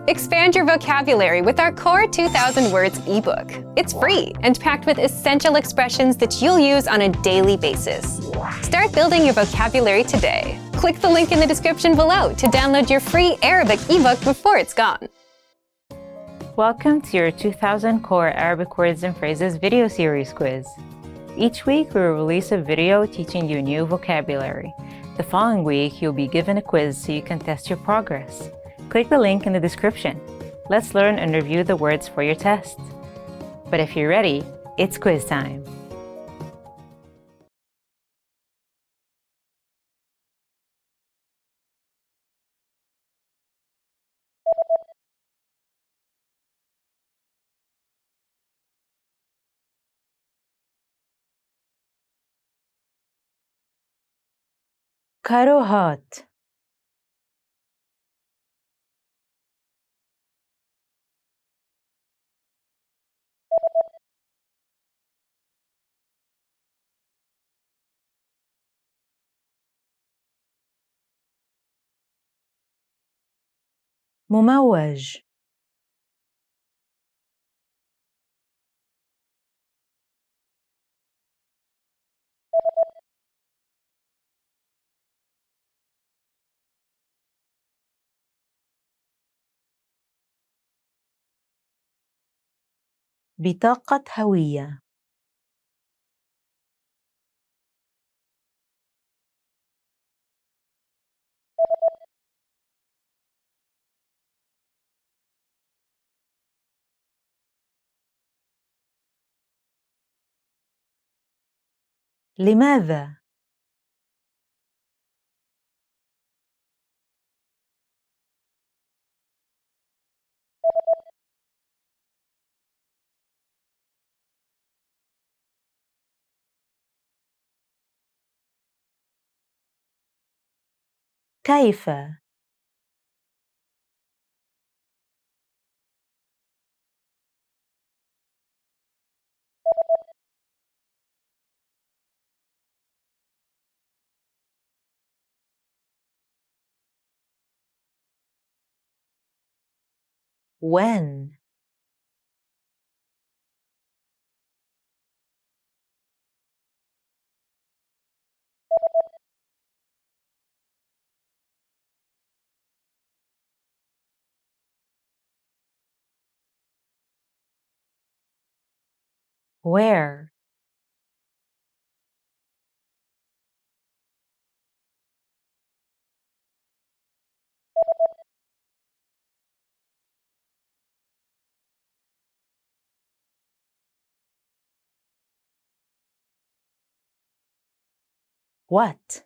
Expand your vocabulary with our Core 2000 Words ebook. It's free and packed with essential expressions that you'll use on a daily basis. Start building your vocabulary today. Click the link in the description below to download your free Arabic ebook before it's gone. Welcome to your 2000 Core Arabic Words and Phrases video series quiz. Each week, we will release a video teaching you new vocabulary. The following week, you'll be given a quiz so you can test your progress. Click the link in the description. Let's learn and review the words for your test. But if you're ready, it's quiz time. كاروهات مموج بطاقة هوية لماذا؟ كيف؟ when? where? what?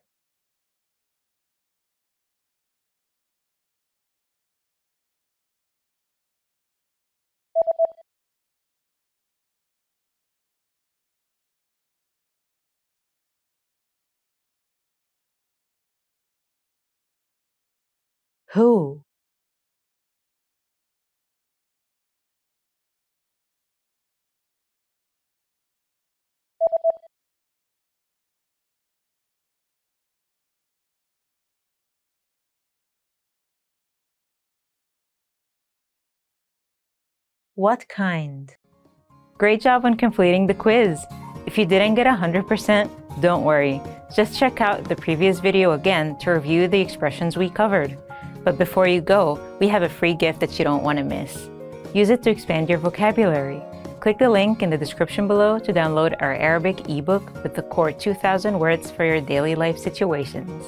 who? what kind? Great job on completing the quiz! If you didn't get 100%, don't worry. Just check out the previous video again to review the expressions we covered. But before you go, we have a free gift that you don't want to miss. Use it to expand your vocabulary. Click the link in the description below to download our Arabic ebook with the Core 2000 Words for your daily life situations.